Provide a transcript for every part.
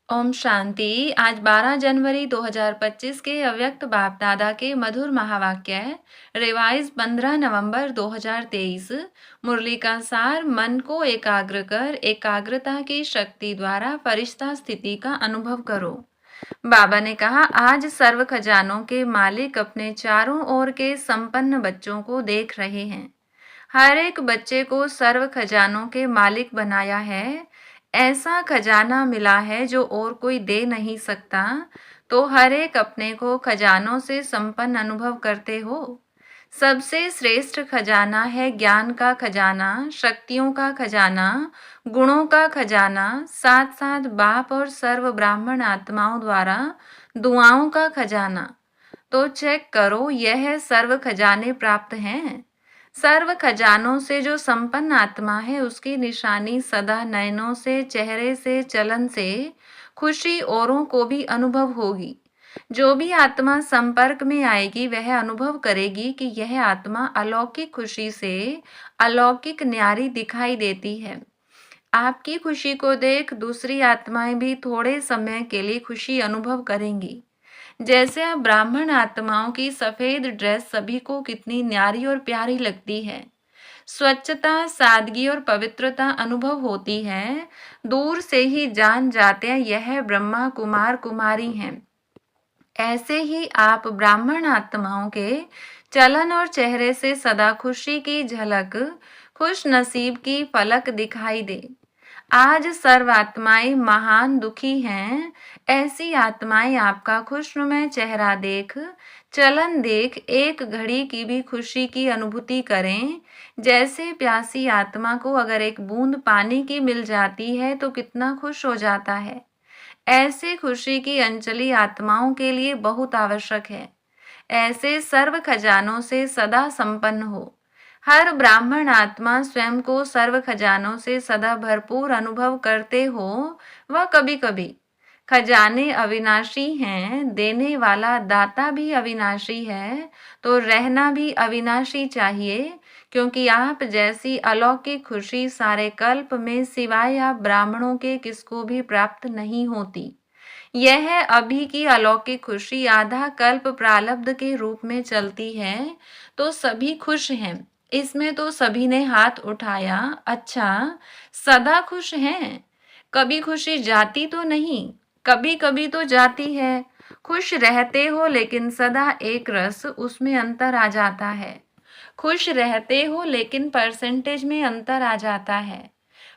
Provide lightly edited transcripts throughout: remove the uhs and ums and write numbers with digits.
ओम शांति। आज 12 जनवरी 2025 के अव्यक्त बाप दादा के मधुर महावाक्य है। रिवाइज 15 नवंबर 2023। मुरली का सार, मन को एकाग्र कर एकाग्रता की शक्ति द्वारा फरिश्ता स्थिति का अनुभव करो। बाबा ने कहा, आज सर्व खजानों के मालिक अपने चारों ओर के संपन्न बच्चों को देख रहे हैं। हर एक बच्चे को सर्व खजानों के मालिक बनाया है। ऐसा खजाना मिला है जो और कोई दे नहीं सकता। तो हर एक अपने को खजानों से संपन्न अनुभव करते हो। सबसे श्रेष्ठ खजाना है ज्ञान का खजाना, शक्तियों का खजाना, गुणों का खजाना, साथ साथ बाप और सर्व ब्राह्मण आत्माओं द्वारा दुआओं का खजाना। तो चेक करो, यह सर्व खजाने प्राप्त हैं। सर्व खजानों से जो संपन्न आत्मा है, उसकी निशानी सदा नयनों से, चेहरे से, चलन से खुशी औरों को भी अनुभव होगी। जो भी आत्मा संपर्क में आएगी वह अनुभव करेगी कि यह आत्मा अलौकिक खुशी से अलौकिक न्यारी दिखाई देती है। आपकी खुशी को देख दूसरी आत्माएं भी थोड़े समय के लिए खुशी अनुभव करेंगी। जैसे अब ब्राह्मण आत्माओं की सफेद ड्रेस सभी को कितनी न्यारी और प्यारी लगती है। स्वच्छता, सादगी और पवित्रता अनुभव होती है। दूर से ही जान जाते हैं यह ब्रह्मा कुमार कुमारी हैं। ऐसे ही आप ब्राह्मण आत्माओं के चलन और चेहरे से सदा खुशी की झलक, खुश नसीब की फलक दिखाई दे। आज सर्व आत्माएं महान दुखी हैं। ऐसी आत्माएं आपका खुशनुमा चेहरा देख, चलन देख एक घड़ी की भी खुशी की अनुभूति करें। जैसे प्यासी आत्मा को अगर एक बूंद पानी की मिल जाती है तो कितना खुश हो जाता है। ऐसे खुशी की अंजलि आत्माओं के लिए बहुत आवश्यक है। ऐसे सर्व खजानों से सदा संपन्न हो। हर ब्राह्मण आत्मा स्वयं को सर्व खजानों से सदा भरपूर अनुभव करते हो। वह कभी कभी खजाने अविनाशी हैं, देने वाला दाता भी अविनाशी है, तो रहना भी अविनाशी चाहिए, क्योंकि आप जैसी अलौकिक खुशी सारे कल्प में सिवाय आप ब्राह्मणों के किसको भी प्राप्त नहीं होती। यह अभी की अलौकिक खुशी आधा कल्प प्रारब्ध के रूप में चलती है, तो सभी खुश हैं। इसमें तो सभी ने हाथ उठाया। अच्छा, सदा खुश हैं? कभी खुशी जाती तो नहीं? कभी कभी तो जाती है। खुश रहते हो लेकिन सदा एक रस, उसमें अंतर आ जाता है। खुश रहते हो लेकिन परसेंटेज में अंतर आ जाता है।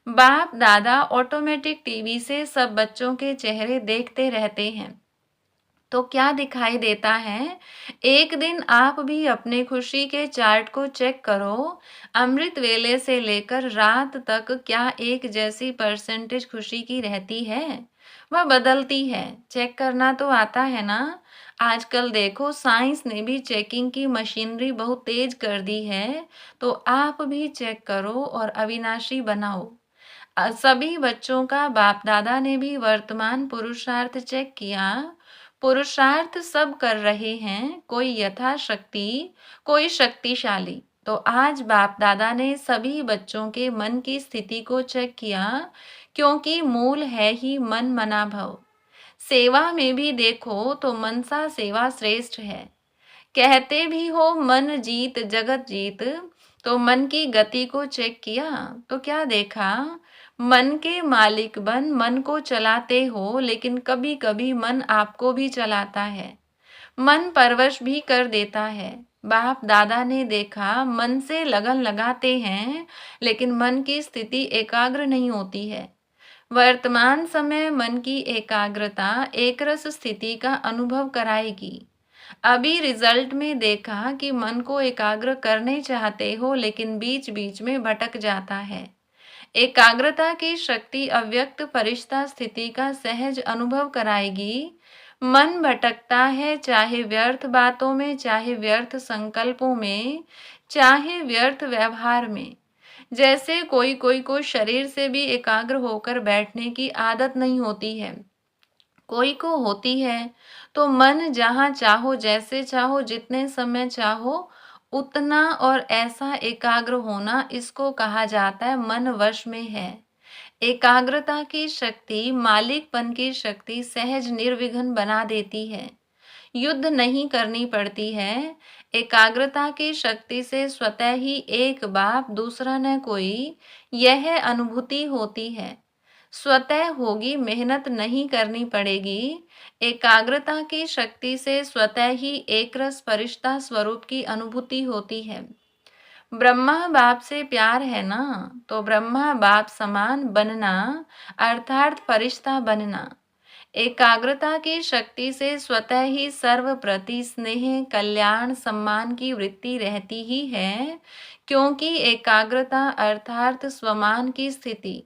बाप दादा ऑटोमेटिक टीवी से सब बच्चों के चेहरे देखते रहते हैं, तो क्या दिखाई देता है। एक दिन आप भी अपने खुशी के चार्ट को चेक करो। अमृत वेले से लेकर रात तक क्या एक जैसी परसेंटेज खुशी की रहती है? वह बदलती है। चेक करना तो आता है ना। आजकल देखो, साइंस ने भी चेकिंग की मशीनरी बहुत तेज कर दी है, तो आप भी चेक करो और अविनाशी बनाओ। सभी बच्चों का बाप दादा ने भी वर्तमान पुरुषार्थ चेक किया। पुरुषार्थ सब कर रहे हैं, कोई यथाशक्ति, कोई शक्तिशाली। तो आज बाप दादा ने सभी बच्चों के मन की स्थिति को चेक किया, क्योंकि मूल है ही मन मना भव। सेवा में भी देखो तो मनसा सेवा श्रेष्ठ है। कहते भी हो मन जीत जगत जीत, तो मन की गति को चेक किया तो क्या देखा। मन के मालिक बन मन को चलाते हो, लेकिन कभी कभी मन आपको भी चलाता है, मन परवश भी कर देता है। बाप दादा ने देखा, मन से लगन लगाते हैं लेकिन मन की स्थिति एकाग्र नहीं होती है। वर्तमान समय मन की एकाग्रता एकरस स्थिति का अनुभव कराएगी। अभी रिजल्ट में देखा कि मन को एकाग्र करने चाहते हो लेकिन बीच बीच में भटक जाता है। एकाग्रता की शक्ति अव्यक्त फरिश्ता स्थिति का सहज अनुभव कराएगी। मन भटकता है, चाहे व्यर्थ बातों में, चाहे व्यर्थ संकल्पों में, चाहे व्यर्थ व्यवहार में। जैसे कोई कोई को शरीर से भी एकाग्र होकर बैठने की आदत नहीं होती है, कोई को होती है। तो मन जहाँ चाहो, जैसे चाहो, जितने समय चाहो उतना और ऐसा एकाग्र होना, इसको कहा जाता है मन वश में है। एकाग्रता की शक्ति मालिकपन की शक्ति सहज निर्विघ्न बना देती है। युद्ध नहीं करनी पड़ती है। एकाग्रता की शक्ति से स्वतः ही एक बाप दूसरा न कोई, यह अनुभूति होती है। स्वतः होगी, मेहनत नहीं करनी पड़ेगी। एकाग्रता की शक्ति से स्वतः ही एकरस फरिश्ता स्वरूप की अनुभूति होती है। ब्रह्मा बाप से प्यार है ना, तो ब्रह्मा बाप समान बनना अर्थात फरिश्ता बनना। एकाग्रता की शक्ति से स्वतः ही सर्व प्रति स्नेह, कल्याण, सम्मान की वृत्ति रहती ही है, क्योंकि एकाग्रता अर्थात स्वमान की स्थिति।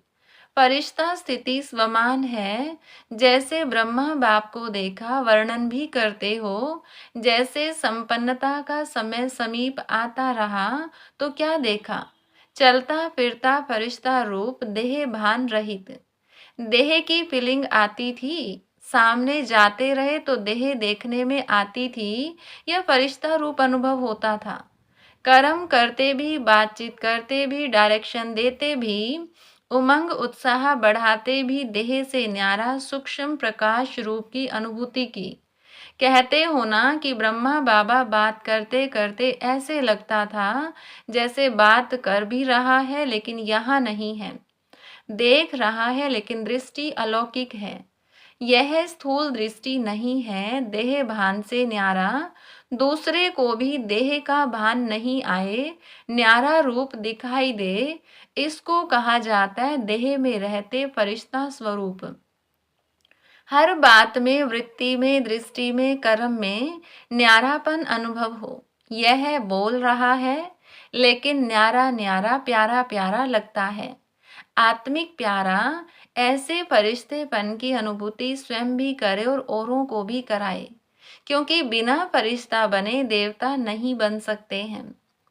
फरिश्ता स्थिति स्वमान है। जैसे ब्रह्मा बाप को देखा वर्णन भी करते हो, जैसे संपन्नता का समय समीप आता रहा तो क्या देखा, चलता फिरता फरिश्ता रूप, देह भान रहित। देह की फीलिंग आती थी, सामने जाते रहे तो देह देखने में आती थी, यह फरिश्ता रूप अनुभव होता था। कर्म करते भी, बातचीत करते भी, डायरेक्शन देते भी, उमंग उत्साह बढ़ाते भी देह से न्यारा सूक्ष्म प्रकाश रूप की अनुभूति की। कहते हो ना कि ब्रह्मा बाबा बात करते करते ऐसे लगता था जैसे बात कर भी रहा है लेकिन यहाँ नहीं है, देख रहा है लेकिन दृष्टि अलौकिक है। यह स्थूल दृष्टि नहीं है, देह भान से न्यारा, दूसरे को भी देह का भान नहीं आए, न्यारा रूप दिखाई दे, इसको कहा जाता है देह में रहते फरिश्ता स्वरूप। हर बात में, वृत्ति में, दृष्टि में, कर्म में न्यारापन अनुभव हो। यह बोल रहा है लेकिन न्यारा न्यारा, प्यारा प्यारा लगता है। आत्मिक प्यारा, ऐसे फरिश्तेपन की अनुभूति स्वयं भी करे और औरों को भी कराए, क्योंकि बिना फरिश्ता बने देवता नहीं बन सकते हैं।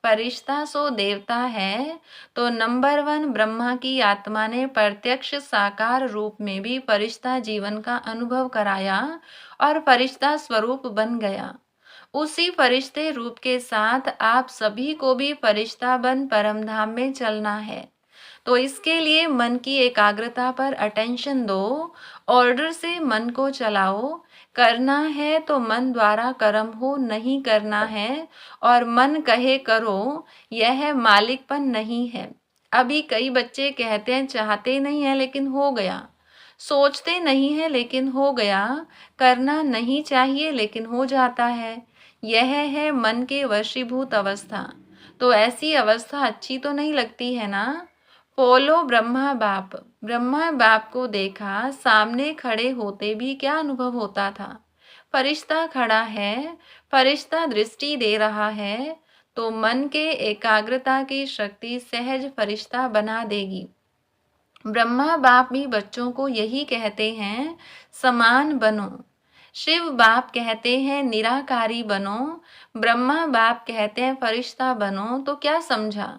फरिश्ता सो देवता है, तो नंबर 1 ब्रह्मा की आत्मा ने प्रत्यक्ष साकार रूप में भी फरिश्ता जीवन का अनुभव कराया और फरिश्ता स्वरूप बन गया। उसी फरिश्ते रूप के साथ आप सभी को भी फरिश्ता बन परमधाम में चलना है। तो इसके लिए मन की एकाग्रता पर अटेंशन दो, ऑर्डर से मन को चलाओ। करना है तो मन द्वारा कर्म हो, नहीं करना है और मन कहे करो, यह मालिकपन नहीं है। अभी कई बच्चे कहते हैं चाहते नहीं है लेकिन हो गया, सोचते नहीं है लेकिन हो गया, करना नहीं चाहिए लेकिन हो जाता है। यह है मन के वशीभूत अवस्था। तो ऐसी अवस्था अच्छी तो नहीं लगती है ना। पोलो ब्रह्मा बाप, ब्रह्मा बाप को देखा, सामने खड़े होते भी क्या अनुभव होता था। फरिश्ता खड़ा है, फरिश्ता दृष्टि दे रहा है, तो मन के एकाग्रता की शक्ति सहज फरिश्ता बना देगी। ब्रह्मा बाप भी बच्चों को यही कहते हैं, समान बनो। शिव बाप कहते हैं निराकारी बनो, ब्रह्मा बाप कहते हैं फरिश्ता बनो। तो क्या समझा,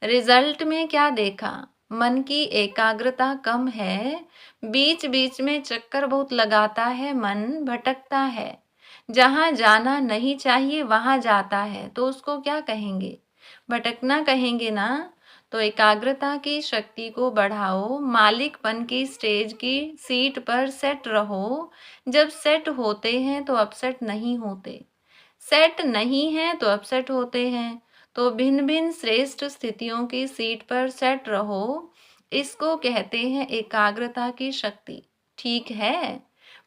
रिजल्ट में क्या देखा, मन की एकाग्रता कम है, बीच बीच में चक्कर बहुत लगाता है, मन भटकता है, जहाँ जाना नहीं चाहिए वहाँ जाता है, तो उसको क्या कहेंगे, भटकना कहेंगे ना। तो एकाग्रता की शक्ति को बढ़ाओ, मालिकपन की स्टेज की सीट पर सेट रहो। जब सेट होते हैं तो अपसेट नहीं होते, सेट नहीं है तो अपसेट होते हैं। तो भिन्न भिन्न श्रेष्ठ स्थितियों की सीट पर सेट रहो, इसको कहते हैं एकाग्रता की शक्ति। ठीक है।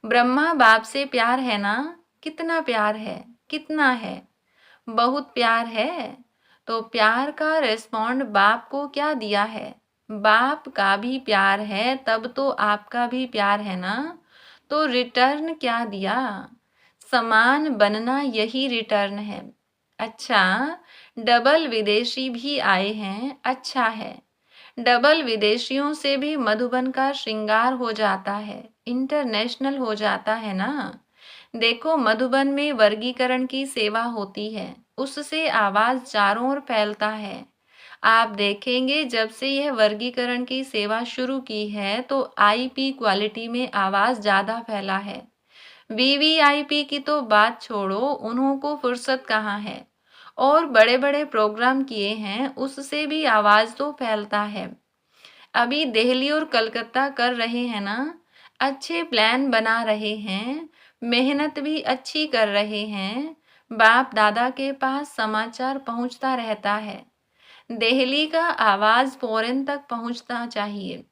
ब्रह्मा बाप से प्यार है ना, कितना प्यार है, कितना है, बहुत प्यार है। तो प्यार का रेस्पॉन्ड बाप को क्या दिया है, बाप का भी प्यार है, तब तो आपका भी प्यार है ना। तो रिटर्न क्या दिया, समान बनना, यही रिटर्न है। अच्छा, डबल विदेशी भी आए हैं, अच्छा है। डबल विदेशियों से भी मधुबन का श्रृंगार हो जाता है, इंटरनेशनल हो जाता है ना। देखो, मधुबन में वर्गीकरण की सेवा होती है, उससे आवाज चारों ओर फैलता है। आप देखेंगे जब से यह वर्गीकरण की सेवा शुरू की है तो आईपी क्वालिटी में आवाज ज्यादा फैला है। वीवीआईपी की तो बात छोड़ो, उन्हों को फुर्सत कहाँ है, और बड़े बड़े प्रोग्राम किए हैं, उससे भी आवाज तो फैलता है। अभी दिल्ली और कलकत्ता कर रहे हैं ना, अच्छे प्लान बना रहे हैं, मेहनत भी अच्छी कर रहे हैं। बाप दादा के पास समाचार पहुंचता रहता है। दिल्ली का आवाज फॉरेन तक पहुंचना चाहिए।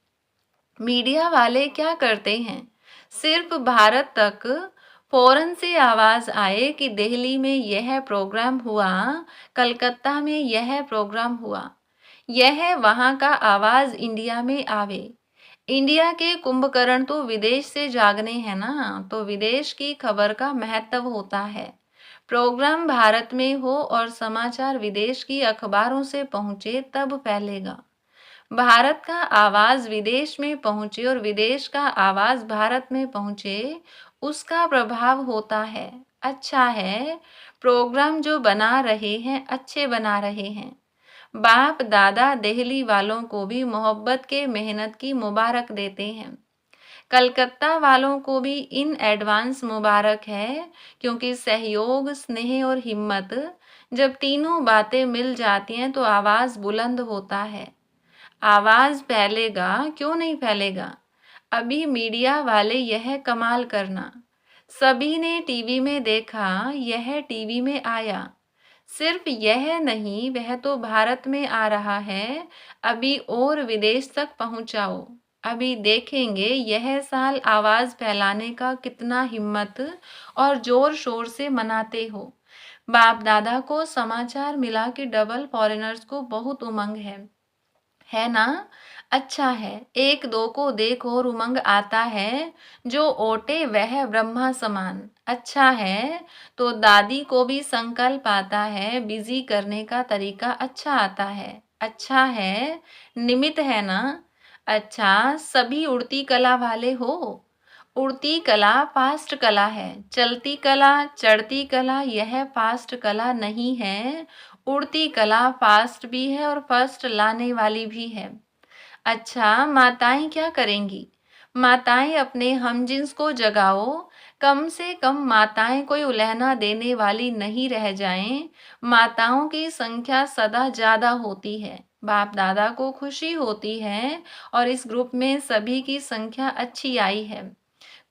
मीडिया वाले क्या करते हैं, सिर्फ भारत तक फौरन से आवाज आए कि दिल्ली में यह प्रोग्राम हुआ, कलकत्ता में यह प्रोग्राम हुआ, यह वहां का आवाज इंडिया में आवे। इंडिया के कुंभकर्ण तो विदेश से जागने हैं ना, तो विदेश की खबर का महत्व होता है। प्रोग्राम भारत में हो और समाचार विदेश की अखबारों से पहुंचे तब फैलेगा। भारत का आवाज विदेश में पहुंचे और विदेश का आवाज भारत में पहुंचे, उसका प्रभाव होता है। अच्छा है, प्रोग्राम जो बना रहे हैं अच्छे बना रहे हैं। बाप दादा दिल्ली वालों को भी मोहब्बत के मेहनत की मुबारक देते हैं। कलकत्ता वालों को भी इन एडवांस मुबारक है, क्योंकि सहयोग, स्नेह और हिम्मत जब तीनों बातें मिल जाती हैं तो आवाज बुलंद होता है। आवाज फैलेगा, क्यों नहीं फैलेगा। अभी मीडिया वाले यह कमाल करना, सभी ने टीवी में देखा, यह टीवी में आया। सिर्फ यह नहीं, वह तो भारत में आ रहा है, अभी और विदेश तक पहुंचाओ। अभी देखेंगे यह साल आवाज फैलाने का कितना हिम्मत और जोर शोर से मनाते हो। बाप दादा को समाचार मिला कि डबल फॉरेनर्स को बहुत उमंग है ना। अच्छा है, एक दो को देख और उमंग आता है, जो ओटे वह ब्रह्मा समान। अच्छा है, तो दादी को भी संकल्प आता है, बिजी करने का तरीका अच्छा आता है। अच्छा है, निमित्त है ना। अच्छा, सभी उड़ती कला वाले हो। उड़ती कला फास्ट कला है, चलती कला, चढ़ती कला यह फास्ट कला नहीं है। उड़ती कला फास्ट भी है और फर्स्ट लाने वाली भी है। अच्छा, माताएं क्या करेंगी। माताएं अपने हमजिन्स को जगाओ, कम से कम माताएं कोई उलहना देने वाली नहीं रह जाएं। माताओं की संख्या सदा ज्यादा होती है। बाप दादा को खुशी होती है और इस ग्रुप में सभी की संख्या अच्छी आई है।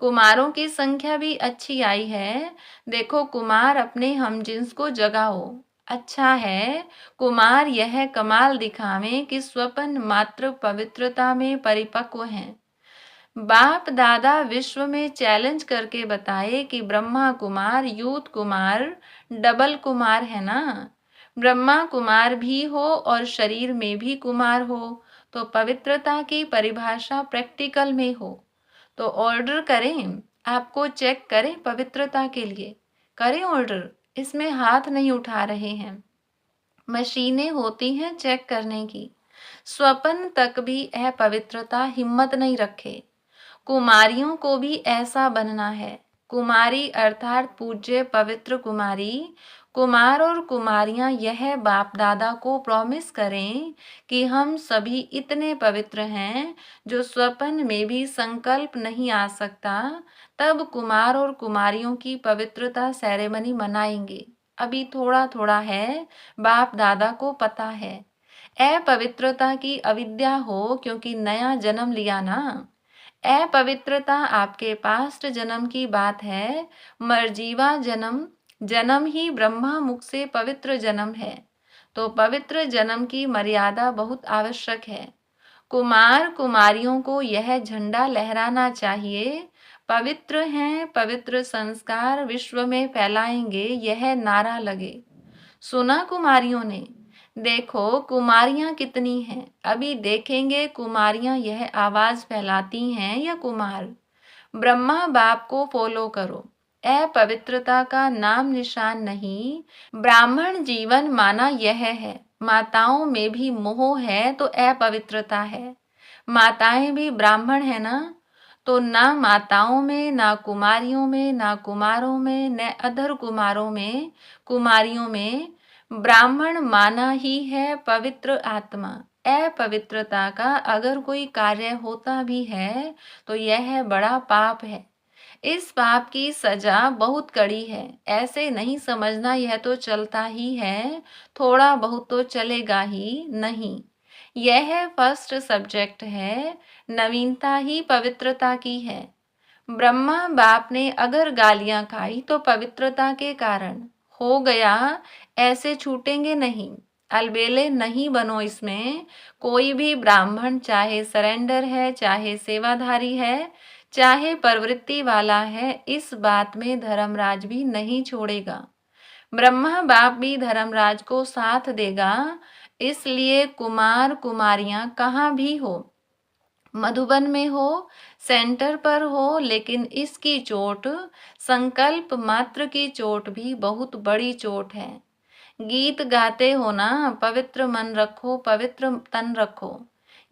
कुमारों की संख्या भी अच्छी आई है। देखो कुमार, अपने हमजिन्स को जगाओ। अच्छा है, कुमार यह कमाल दिखावें कि स्वपन मात्र पवित्रता में परिपक्व हैं। बाप दादा विश्व में चैलेंज करके बताए कि ब्रह्मा कुमार, यूथ कुमार, डबल कुमार है ना। ब्रह्मा कुमार भी हो और शरीर में भी कुमार हो, तो पवित्रता की परिभाषा प्रैक्टिकल में हो। तो ऑर्डर करें, आपको चेक करें पवित्रता के लिए, करें ऑर्डर। इसमें हाथ नहीं उठा रहे हैं, मशीनें होती हैं चेक करने की। स्वपन तक भी अपवित्रता हिम्मत नहीं रखे। कुमारियों को भी ऐसा बनना है। कुमारी अर्थात पूज्य पवित्र कुमारी। कुमार और कुमारियां यह बाप दादा को प्रॉमिस करें कि हम सभी इतने पवित्र हैं जो स्वप्न में भी संकल्प नहीं आ सकता। तब कुमार और कुमारियों की पवित्रता सेरेमनी मनाएंगे। अभी थोड़ा थोड़ा है, बाप दादा को पता है। अपवित्रता की अविद्या हो, क्योंकि नया जन्म लिया ना। अपवित्रता आपके पास्ट जन्म की बात है। मर्जीवा जन्म, जन्म ही ब्रह्मा मुख से पवित्र जन्म है। तो पवित्र जन्म की मर्यादा बहुत आवश्यक है। कुमार कुमारियों को यह झंडा लहराना चाहिए। पवित्र हैं, पवित्र संस्कार विश्व में फैलाएंगे, यह नारा लगे। सुना कुमारियों ने। देखो कुमारियां कितनी हैं, अभी देखेंगे कुमारियां यह आवाज फैलाती हैं या कुमार। ब्रह्मा बाप को फॉलो करो। अपवित्रता का नाम निशान नहीं। ब्राह्मण जीवन माना यह है। माताओं में भी मोह है तो अपवित्रता है। माताएं भी ब्राह्मण है ना, तो ना माताओं में, ना कुमारियों में, ना कुमारों में, न अधर कुमारों में, कुमारियों में ब्राह्मण माना ही है पवित्र आत्मा। अपवित्रता का अगर कोई कार्य होता भी है तो यह बड़ा पाप है। इस पाप की सजा बहुत कड़ी है। ऐसे नहीं समझना यह तो चलता ही है, थोड़ा बहुत तो चलेगा ही नहीं। यह फर्स्ट सब्जेक्ट है, नवीनता ही पवित्रता की है। ब्रह्मा बाप ने अगर गालियां खाई तो पवित्रता के कारण हो गया, ऐसे छूटेंगे नहीं। अलबेले नहीं बनो इसमें। कोई भी ब्राह्मण चाहे सरेंडर है, चाहे सेवाधारी है, चाहे प्रवृत्ति वाला है, इस बात में धर्मराज भी नहीं छोड़ेगा। ब्रह्मा बाप भी धर्मराज को साथ देगा। इसलिए कुमार कुमारियां कहाँ भी हो, मधुबन में हो, सेंटर पर हो, लेकिन इसकी चोट, संकल्प मात्र की चोट भी बहुत बड़ी चोट है। गीत गाते हो ना, पवित्र मन रखो, पवित्र तन रखो।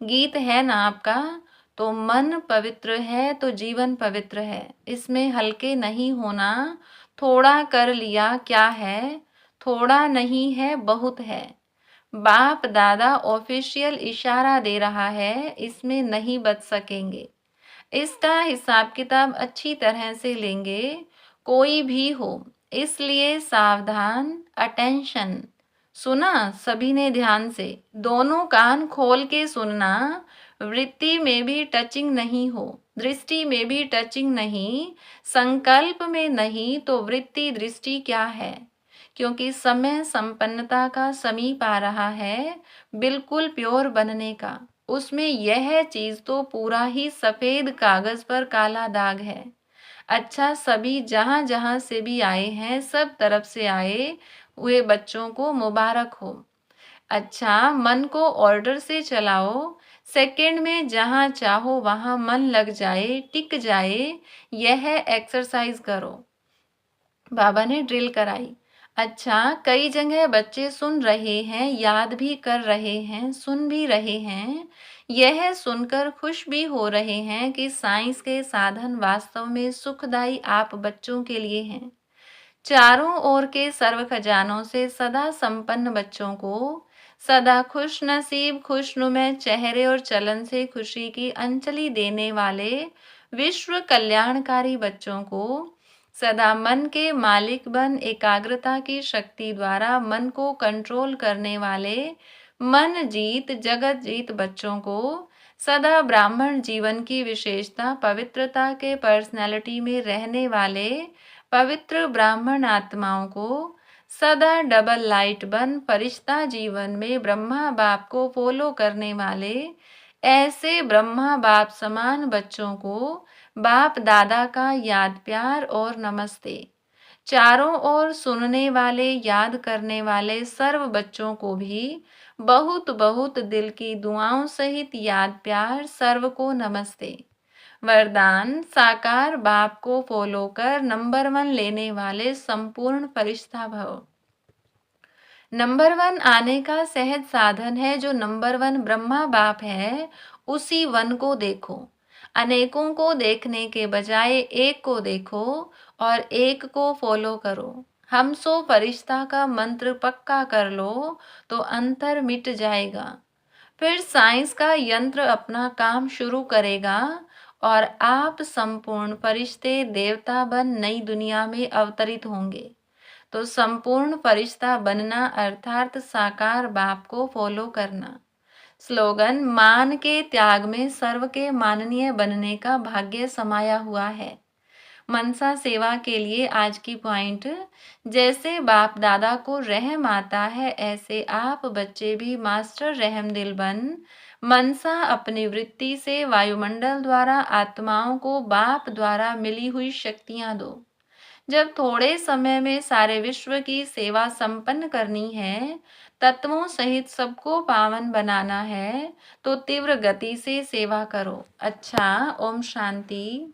गीत है ना आपका, तो मन पवित्र है तो जीवन पवित्र है। इसमें हल्के नहीं होना। थोड़ा कर लिया क्या है, थोड़ा नहीं है बहुत है। बाप दादा ऑफिशियल इशारा दे रहा है, इसमें नहीं बच सकेंगे। इसका हिसाब किताब अच्छी तरह से लेंगे, कोई भी हो। इसलिए सावधान, अटेंशन। सुना सभी ने ध्यान से, दोनों कान खोल के सुनना। वृत्ति में भी टचिंग नहीं हो, दृष्टि में भी टचिंग नहीं, संकल्प में नहीं, तो वृत्ति दृष्टि क्या है? क्योंकि समय संपन्नता का समीप आ रहा है, बिल्कुल प्योर बनने का। उसमें यह चीज तो पूरा ही सफेद कागज पर काला दाग है। अच्छा, सभी जहां जहां से भी आए हैं, सब तरफ से आए हुए बच्चों को मुबारक हो। अच्छा, मन को ऑर्डर से चलाओ। सेकंड में जहां चाहो वहां मन लग जाए, टिक जाए, यह एक्सरसाइज करो। बाबा ने ड्रिल कराई। अच्छा, कई जगह बच्चे सुन रहे हैं, याद भी कर रहे हैं, सुन भी रहे हैं। यह सुनकर खुश भी हो रहे हैं कि साइंस के साधन वास्तव में सुखदायी आप बच्चों के लिए हैं। चारों ओर के सर्व खजानों से सदा संपन्न बच्चों को, सदा खुश नसीब खुशनुमे चेहरे और चलन से खुशी की अंजलि देने वाले विश्व कल्याणकारी बच्चों को, सदा मन के मालिक बन एकाग्रता की शक्ति द्वारा मन को कंट्रोल करने वाले मन जीत जगत जीत बच्चों को, सदा ब्राह्मण जीवन की विशेषता पवित्रता के पर्सनैलिटी में रहने वाले पवित्र ब्राह्मण आत्माओं को, सदा डबल लाइट बन फरिश्ता जीवन में ब्रह्मा बाप को फॉलो करने वाले ऐसे ब्रह्मा बाप समान बच्चों को बाप दादा का याद प्यार और नमस्ते। चारों ओर सुनने वाले याद करने वाले सर्व बच्चों को भी बहुत बहुत दिल की दुआओं सहित याद प्यार, सर्व को नमस्ते। वरदान, साकार बाप को फॉलो कर नंबर 1 लेने वाले संपूर्ण फरिश्ता भव। नंबर 1 आने का सहज साधन है, जो नंबर 1 ब्रह्मा बाप है, उसी वन को देखो। अनेकों को देखने के बजाय एक को देखो और एक को फॉलो करो। हम सो फरिश्ता का मंत्र पक्का कर लो तो अंतर मिट जाएगा। फिर साइंस का यंत्र अपना काम शुरू करेगा और आप संपूर्ण फरिश्ते देवता बन नई दुनिया में अवतरित होंगे। तो संपूर्ण फरिश्ता बनना अर्थात साकार बाप को फॉलो करना। स्लोगन, मान के त्याग में सर्व के माननीय बनने का भाग्य समाया हुआ है। मनसा सेवा के लिए आज की पॉइंट, जैसे बाप दादा को रहम आता है, ऐसे आप बच्चे भी मास्टर रहम दिल बन मनसा अपनी वृत्ति से वायुमंडल द्वारा आत्माओं को बाप द्वारा मिली हुई शक्तियां दो। जब थोड़े समय में सारे विश्व की सेवा संपन्न करनी है, तत्वों सहित सबको पावन बनाना है, तो तीव्र गति से सेवा करो। अच्छा, ओम शांति।